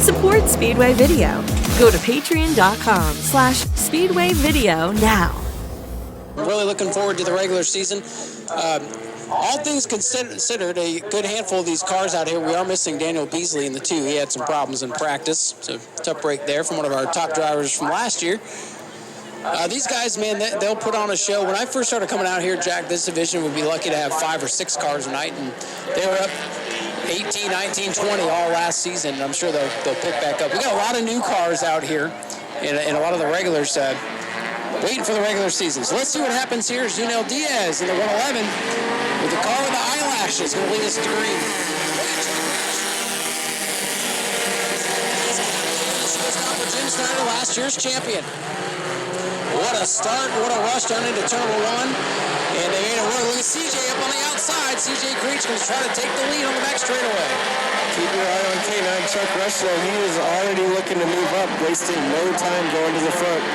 Support Speedway Video. Go to patreon.com/speedwayvideo now. Really looking forward to the regular season. All things considered, a good handful of these cars out here. We are missing Daniel Beasley in the 2. He had some problems in practice, so tough break there from one of our top drivers from last year. These guys, man, they'll put on a show. When I first started coming out here, Jack, this division would be lucky to have 5 or 6 cars a night, and they were up 18, 19, 20 all last season, and I'm sure they'll pick back up. We got a lot of new cars out here, and a lot of the regulars waiting for the regular season. So let's see what happens here. Junel Diaz in the 111 with the car with the eyelashes going to lead us to green. Jim Snyder, last year's champion. What a start, what a rush down into turn 1. And they made it work. Look at CJ up on the outside. CJ Creech going to try to take the lead on the back straightaway. Keep your eye on K9 Chuck Rush, though. He is already looking to move up, wasting no time going to the front.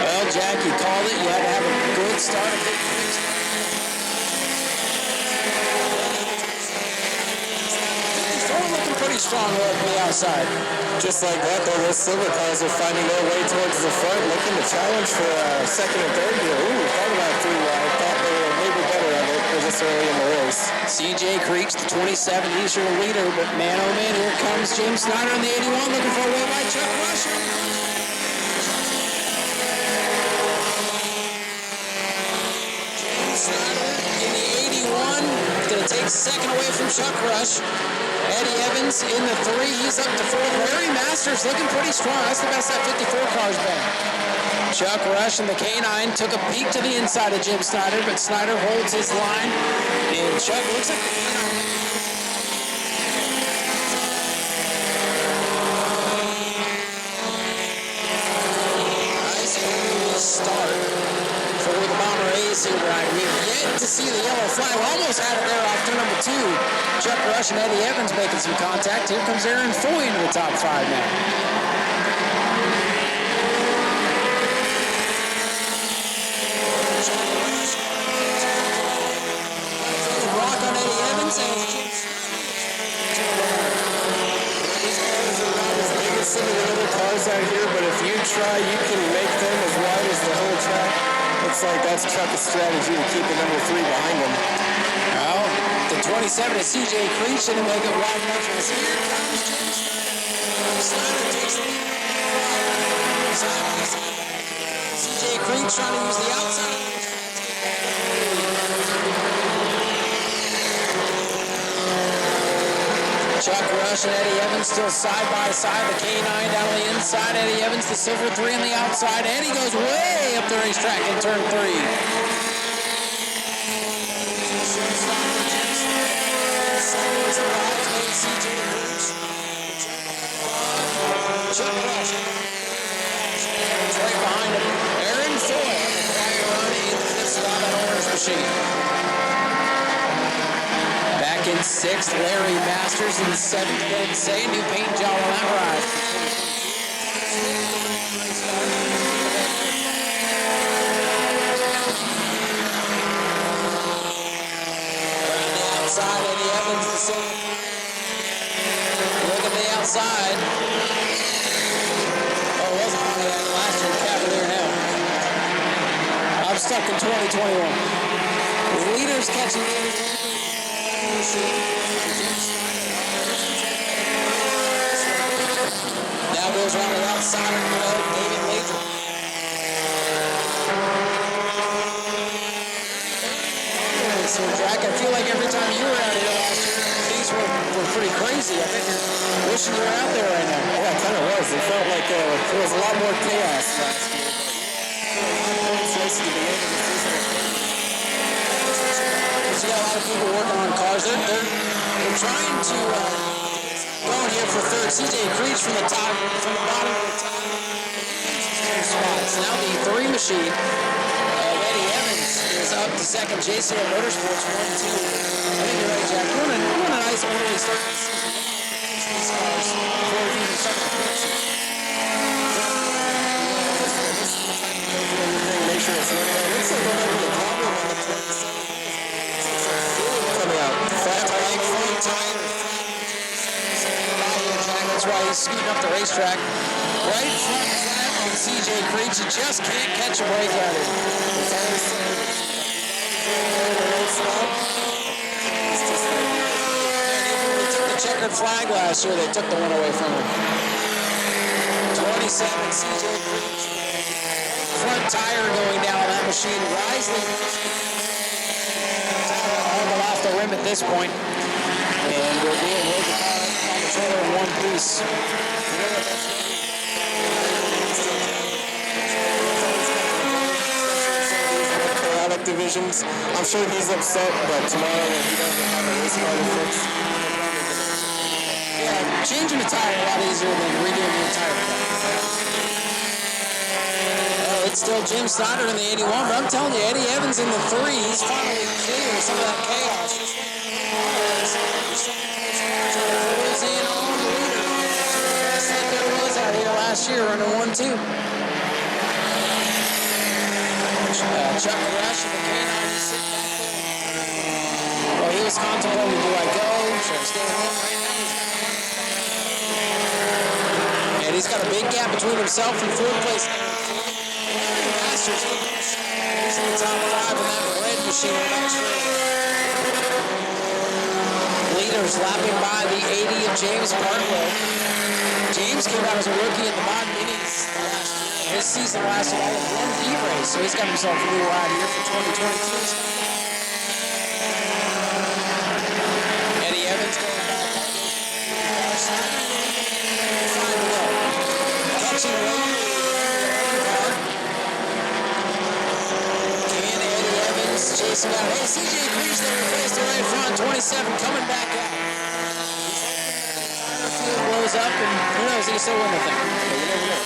Well, Jack, you called it. You had to have a good start. He's looking pretty strong right from the outside. Just like that, though, those silver cars are finding their way towards the front, looking to challenge for second and third here. Ooh, thought about 2. I thought they were maybe better at it for this early in the race. CJ Creech, the 27, he's your leader, but man, oh man, here comes Jim Snyder in the 81, looking for a way by Chuck Rush. Jim Snyder in the 81, going to take second away from Chuck Rush. Eddie Evans in the 3, he's up to 4th. Larry Masters looking pretty strong. That's the best that 54 car's been. Chuck Rush and the K9 took a peek to the inside of Jim Snyder, but Snyder holds his line. And Chuck looks at the nice start for the Bomber Racing ride. We've yet to see the yellow flag. We almost had it there off turn number 2. Chuck Rush and Eddie Evans making some contact. Here comes Aaron Foy into the top 5 now. Rock on Eddie Evans and Some of the other cars out here, but if you try, you can make them as wide as the whole track. Looks like that's Chuck's strategy to keep the number 3 behind him. Well, the 27 is CJ Creech and make it wide enough. Here comes Jim Snyder. Takes the lead. CJ Creech trying to use the outside. Chuck Rush and Eddie Evans still side by side. The K9 down on the inside. Eddie Evans, the silver 3 on the outside. Eddie goes way up the racetrack in turn 3. Chuck Rush. Right behind him. Aaron Foy on the quiet run in the 5th spot on Orange Machine. Back in 6th, Larry Masters in 7th. Ben Say, new paint job on that ride. Outside, Eddie Evans, the silver. Look at the outside. Oh, it wasn't Pontiac last year, Cavalier now. I'm stuck in 2021. The leaders catching now goes around the outside of David Major. So, Jack, I feel like every time you were out here last year, things were pretty crazy. I think you're wishing you were out there right now. Yeah, it kind of was. It felt like there was a lot more chaos last year. It's nice to be able to see some. You got a lot of people working on cars. They're trying to go in here for 3rd. CJ Creech from the top, from the bottom of the top. Spots. Now the 3 machine of Eddie Evans is up to 2nd. JCO Motorsports 1-2. I think you're right, Jack. We're in a nice orderly start to the season. These cars before we even start the production. Make sure it's running out. Looks like we're having a problem on the 27. Coming out. Flat tire, front tire. Jack, it's That's why he's scooting up the racetrack. Right front flat on CJ Creech. He just can't catch a break out here. They took the checkered flag last year. They took the one away from him. 27, CJ Creech. Front tire going down on that machine. Risley all off the rim at this point. And we're being loaded on the trailer in one piece. Product divisions. I'm sure he's upset, but tomorrow when he doesn't have a race car to fix. Yeah, changing the tire a lot easier than redoing the entire car. It's still Jim Snyder in the 81, but I'm telling you, Eddie Evans in the 3, he's finally clearing some of that chaos. Just like there was out here last year running 1-2. Chuck Rush of the K9, he's sitting back there. Well, he was contemplating, do I go? Should I stay home right now? And he's got a big gap between himself and fourth place. He's in the top 5 in that red machine. Leaders lapping by the 80 of James Bartlow. James came out as a rookie in the Mod Minis last year. His season lasted all of one heat race, so he's got himself a new ride here for 2022. Eddie Evans going back. Catching Roman. Chasing out. Hey, CJ Creech there replaced the right front. 27 coming back out. The field blows up, and who knows, he can still win the thing. But you never know.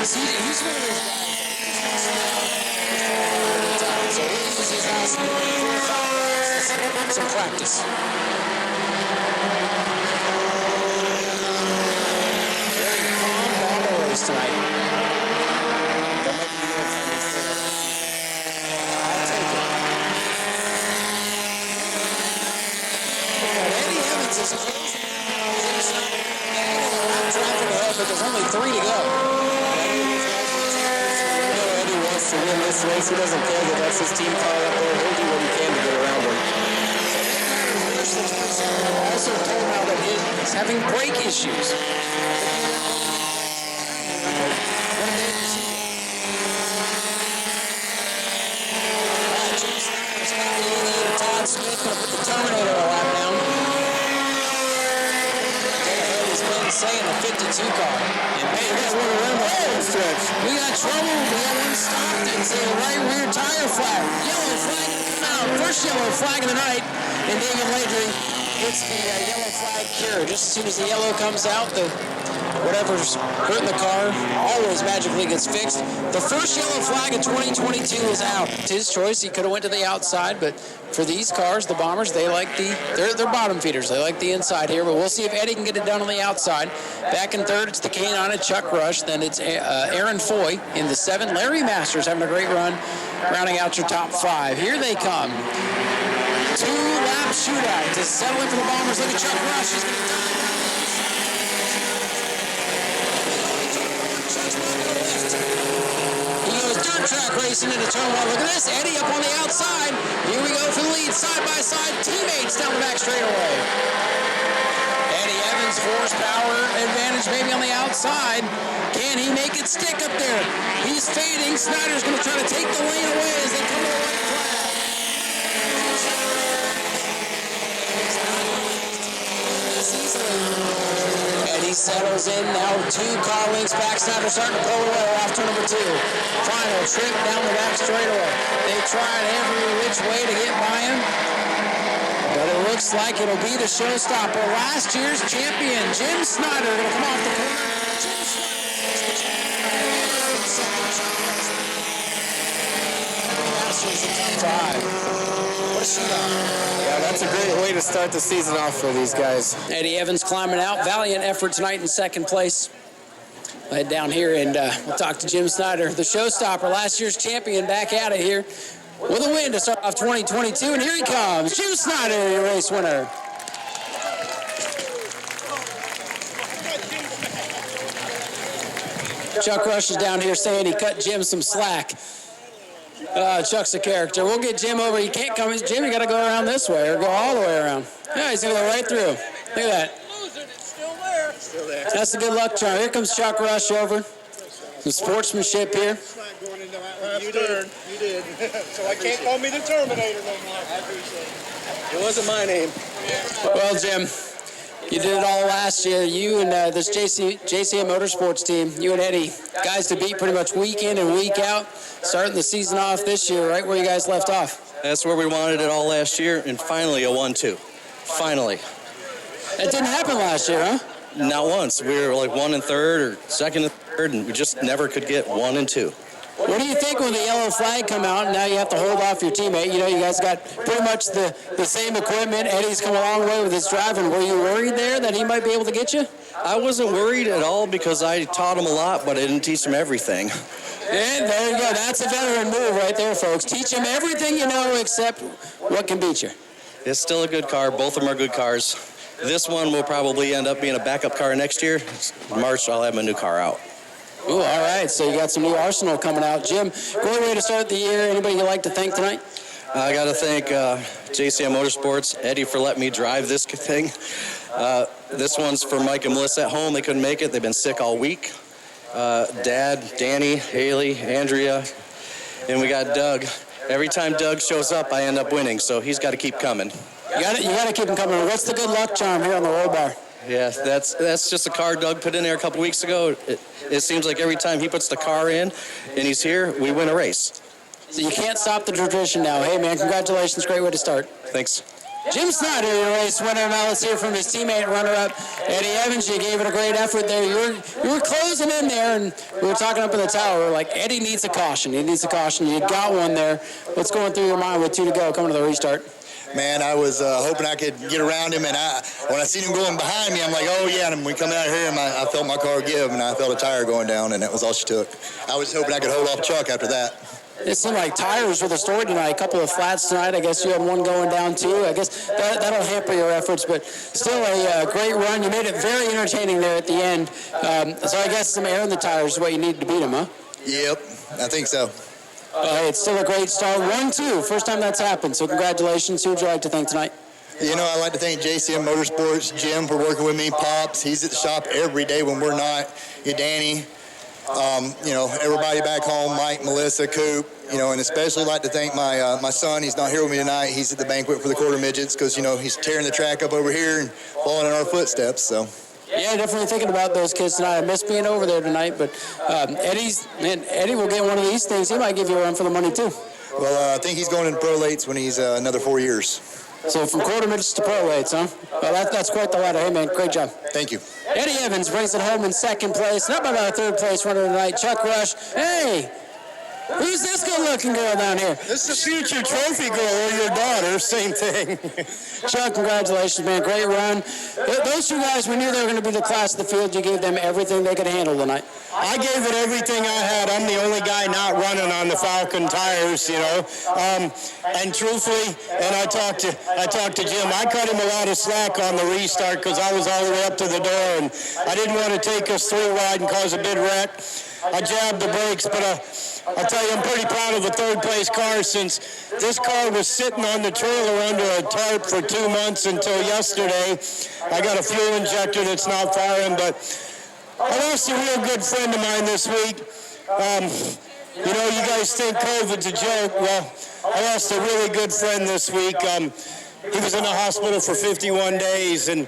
CJ, he's one of those guys. So he uses his house some practice. Very calm ball race tonight. But there's only 3 to go. Eddie wants to win this race. He doesn't care that that's his team car up there. He'll do what he can to get around him. Also told now that he's having brake issues. Todd Smith going to put the Terminator a lap down. Saying the 52 car. And hey, we got one around the whole stretch. We got trouble. We got one stopped. It's a right rear tire flag. Yellow flag out. First yellow flag of the night. And David Landry hits the yellow flag cure. Just as soon as the yellow comes out, the whatever's hurting the car always magically gets fixed. The first yellow flag of 2022 is out. It's his choice. He could have went to the outside, but for these cars, the Bombers, they like they're bottom feeders. They like the inside here, but we'll see if Eddie can get it done on the outside. Back in third, it's the K9 and Chuck Rush. Then it's Aaron Foy in the 7. Larry Masters having a great run, rounding out your top 5. Here they come. 2-lap shootout to settle in for the Bombers. Look at Chuck Rush. He's going to die. Dirt track racing into turn 1. Look at this. Eddie up on the outside. Here we go for the lead. Side by side. Teammates down the back straightaway. Eddie Evans, horsepower advantage maybe on the outside. Can he make it stick up there? He's fading. Snyder's going to try to take the lane away as they come to the white flag. Eddie settles in. Now 2 car lengths back. Snyder starting to pull away off turn number 2. Final trip down the back straightaway. They tried every which way to get by him, but it looks like it'll be the showstopper. Last year's champion, Jim Snyder, going to come off the corner. What a shootout. Yeah, that's a great way to start the season off for these guys. Eddie Evans climbing out. Valiant effort tonight in second place. We'll head down here and we'll talk to Jim Snyder, the showstopper, last year's champion, back out of here with a win to start off 2022. And here he comes, Jim Snyder, your race winner. Chuck Rush is down here saying he cut Jim some slack. Chuck's a character. We'll get Jim over. You can't come. Jim, you got to go around this way or go all the way around. Yeah, he's going to go right through. Look at that. It's still there. That's a good luck charm. Here comes Chuck Rush over. Some sportsmanship here. You did. So I can't call me the Terminator no more. I appreciate it. It wasn't my name. Well, Jim, you did it all last year. You and this JCM Motorsports team, you and Eddie, guys to beat pretty much week in and week out, starting the season off this year right where you guys left off. That's where we wanted it all last year, and finally a 1-2. Finally. That didn't happen last year, huh? Not once. We were like 1 and 3rd or 2nd and 3rd, and we just never could get 1 and 2. What do you think when the yellow flag come out and now you have to hold off your teammate? You know, you guys got pretty much the same equipment. Eddie's come a long way with his driving. Were you worried there that he might be able to get you? I wasn't worried at all because I taught him a lot, but I didn't teach him everything. And there you go. That's a veteran move right there, folks. Teach him everything you know except what can beat you. It's still a good car. Both of them are good cars. This one will probably end up being a backup car next year. In March, I'll have my new car out. Ooh, all right. So you got some new arsenal coming out. Jim, great way to start the year. Anybody you'd like to thank tonight? I got to thank JCM Motorsports, Eddie, for letting me drive this thing. This one's for Mike and Melissa at home. They couldn't make it. They've been sick all week. Dad, Danny, Haley, Andrea, and we got Doug. Every time Doug shows up, I end up winning, so he's got to keep coming. You got to keep him coming. What's the good luck charm here on the roll bar? Yeah, that's just a car Doug put in there a couple weeks ago. It seems like every time he puts the car in and he's here, we win a race. So you can't stop the tradition now. Hey, man, congratulations. Great way to start. Thanks. Jim Snyder, your race winner. Now let's hear from his teammate, runner-up, Eddie Evans. You gave it a great effort there. You were closing in there, and we were talking up in the tower. We're like, Eddie needs a caution. He needs a caution. You got one there. What's going through your mind with 2 to go coming to the restart? Man, I was hoping I could get around him, and when I seen him going behind me, I'm like, oh, yeah, and when we come out here, I felt my car give, and I felt a tire going down, and that was all she took. I was hoping I could hold off Chuck after that. It seemed like tires were the story tonight. A couple of flats tonight. I guess you had one going down, too. I guess that'll hamper your efforts, but still a great run. You made it very entertaining there at the end. So I guess some air in the tires is what you needed to beat him, huh? Yep, I think so. Hey, it's still a great start. 1-2, first time that's happened, so congratulations. Who would you like to thank tonight? You know, I'd like to thank JCM Motorsports, Jim for working with me, Pops. He's at the shop every day when we're not. Danny, everybody back home, Mike, Melissa, Coop, and especially like to thank my son. He's not here with me tonight. He's at the banquet for the quarter midgets because, he's tearing the track up over here and following in our footsteps, so. Yeah, definitely thinking about those kids tonight. I miss being over there tonight, but Eddie will get one of these things. He might give you a run for the money, too. Well, I think he's going into pro lates when he's another 4 years. So from quarter midgets to pro lates, huh? Well, that's quite the ladder. Hey, man, great job. Thank you. Eddie Evans brings it home in second place. Not about our third place runner tonight, Chuck Rush. Hey! Who's this good-looking girl down here? This is the future trophy girl or your daughter, same thing. Chuck, congratulations, man. Great run. Those 2 guys, we knew they were going to be the class of the field. You gave them everything they could handle tonight. I gave it everything I had. I'm the only guy not running on the Falcon tires, And truthfully, and I talked to Jim, I cut him a lot of slack on the restart because I was all the way up to the door, and I didn't want to take us through wide and cause a big wreck. I jabbed the brakes, but I'll tell you, I'm pretty proud of the third-place car since this car was sitting on the trailer under a tarp for 2 months until yesterday. I got a fuel injector that's not firing, but I lost a real good friend of mine this week. You guys think COVID's a joke. Well, I lost a really good friend this week. He was in the hospital for 51 days, and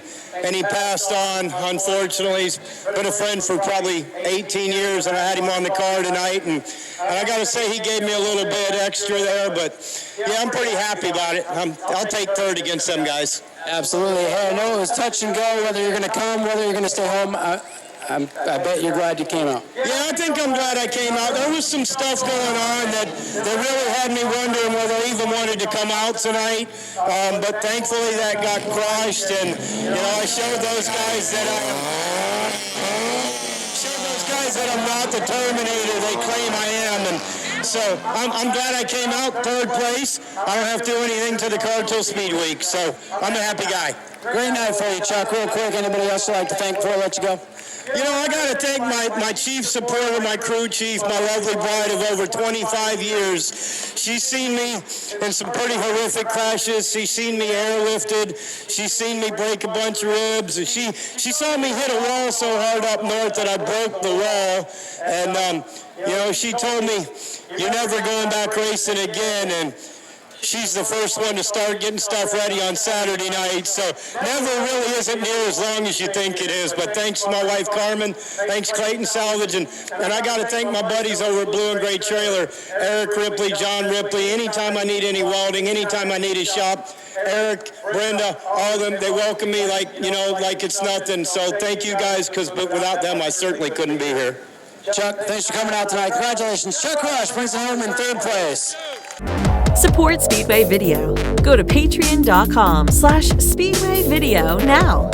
he passed on, unfortunately. He's been a friend for probably 18 years, and I had him on the car tonight. And I got to say, he gave me a little bit extra there. But, yeah, I'm pretty happy about it. I'll take third against them guys. Absolutely. Hey, I know it was touch and go, whether you're going to come, whether you're going to stay home. I bet you're glad you came out. Yeah, I think I'm glad I came out. There was some stuff going on that really had me wondering whether I even wanted to come out tonight. But thankfully that got crushed, and I showed those guys that I'm not the Terminator they claim I am. And so I'm glad I came out third place. I don't have to do anything to the car till Speed Week, so I'm a happy guy. Great night for you, Chuck. Real quick, anybody else you'd like to thank before I let you go? You know, I got to thank my chief supporter, my crew chief, my lovely bride of over 25 years. She's seen me in some pretty horrific crashes. She's seen me airlifted. She's seen me break a bunch of ribs. And she saw me hit a wall so hard up north that I broke the wall. And, you know, she told me, you're never going back racing again. And she's the first one to start getting stuff ready on Saturday night, so never really isn't near as long as you think it is. But thanks to my wife Carmen, thanks Clayton Salvage, and I got to thank my buddies over at Blue and Gray Trailer, Eric Ripley, John Ripley. Anytime I need any welding, anytime I need a shop, Eric, Brenda, all of them, they welcome me like it's nothing. So thank you guys, because without them I certainly couldn't be here. Chuck, thanks for coming out tonight. Congratulations. Chuck Rush brings it home in 3rd place. Support Speedway Video. Go to patreon.com/Speedway Video now.